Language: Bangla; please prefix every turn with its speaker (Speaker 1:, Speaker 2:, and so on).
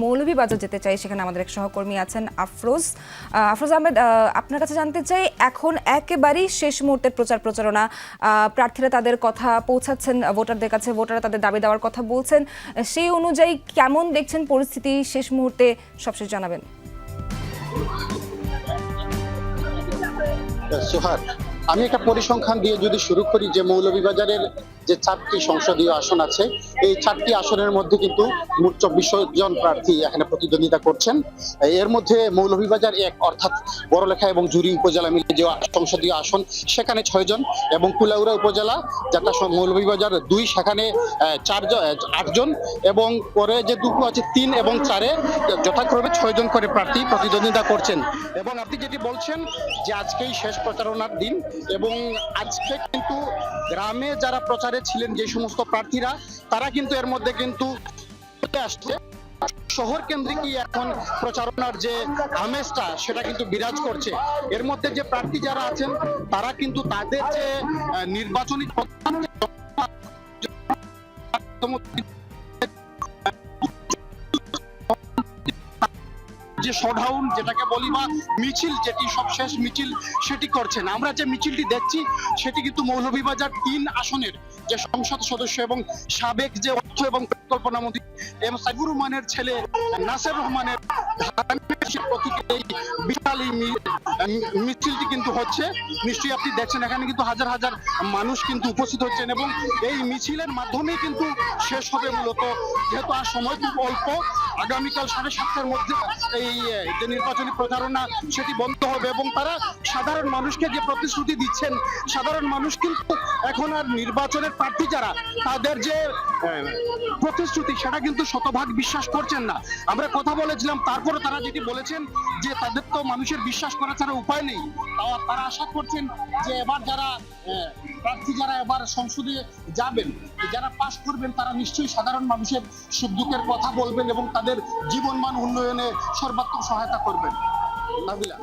Speaker 1: মৌলভীবাজার যেতে চাই, সেখানে আমাদের এক সহকর্মী আছেন আফরোজ আহমেদ। আপনার কাছে জানতে চাই, এখন একেবারেই শেষ মুহূর্তের প্রচারণা, প্রার্থীরা তাদের কথা পৌঁছাচ্ছেন ভোটারদের কাছে, ভোটাররা তাদের দাবি দেওয়ার কথা বলছেন, সেই অনুযায়ী কেমন দেখছেন পরিস্থিতি? শেষ মুহূর্তে সবশেষ জানাবেন।
Speaker 2: সোহার, আমি একটা পরিসংখ্যান দিয়ে যদি শুরু করি, যে মৌলভীবাজারের যে 4টি সংসদীয় আসন আছে, এই 4টি আসনের মধ্যে কিন্তু মোট 24 জন প্রার্থী এখানে প্রতিদ্বন্দ্বিতা করছেন। এর মধ্যে মৌলভীবাজার 1 অর্থাৎ বড়লেখা এবং জুরি উপজেলা মিলে যে সংসদীয় আসন, সেখানে 6 জন, এবং কুলাউড়া উপজেলা যেটা মৌলভীবাজার 2, সেখানে 8 জন, এবং পরে যে দুটো আছে 3 এবং 4-এ যথাক্রমে 6 জন করে প্রার্থী প্রতিদ্বন্দ্বিতা করছেন। এবং আপনি যেটি বলছেন যে আজকেই শেষ প্রচারণার দিন, এবং আজকে কিন্তু গ্রামে যারা প্রচারে ছিলেন যে সমস্ত প্রার্থীরা, তারা কিন্তু এর মধ্যে কিন্তু আসছে শহর কেন্দ্রিক এখন প্রচারণার যে আমেজটা, সেটা কিন্তু বিরাজ করছে। এর মধ্যে যে প্রার্থী যারা আছেন, তারা কিন্তু তাদের যে নির্বাচনী যে শোডাউন যেটাকে বলি, বা মিছিল, যেটি সবশেষ মিছিল, সেটি করছেন। আমরা যে মিছিলটি দেখছি, সেটি কিন্তু মৌলভীবাজার 3 আসনের যে সংসদ সদস্য এবং সাবেক যে অর্থ এবং পরিকল্পনা মন্ত্রী এম সাইফুর রহমানের ছেলে নাসির রহমানের এই বিশাল মিছিলটি কিন্তু হচ্ছে। নিশ্চয়ই আপনি দেখছেন, এখানে কিন্তু হাজার হাজার মানুষ কিন্তু উপস্থিত হচ্ছেন, এবং এই মিছিলের মাধ্যমেই কিন্তু শেষ হবে মূলত, যেহেতু আর সময় খুব অল্প। আগামীকাল 7:30টার মধ্যে এই যে নির্বাচনী প্রচারণা, সেটি বন্ধ হবে, এবং তারা সাধারণ মানুষকে যে প্রতিশ্রুতি দিচ্ছেন, সাধারণ মানুষ কিন্তু এখন আর নির্বাচনের প্রার্থী যারা, তাদের যে প্রতিশ্রুতি, সেটা কিন্তু শতভাগ বিশ্বাস করছেন না। আমরা কথা বলেছিলাম, তারপরে তারা যেটি বলেছেন যে তাদের তো মানুষের বিশ্বাস করা ছাড়া উপায় নেই। তারা আশা করছেন যে এবার যারা প্রার্থী, যারা এবার সংসদে যাবেন, যারা পাশ করবেন, তারা নিশ্চয়ই সাধারণ মানুষের সুখ দুঃখের কথা বলবেন এবং তাদের জীবনমান উন্নয়নে সর্বাত্মক সহায়তা করবেন। নাবিলা।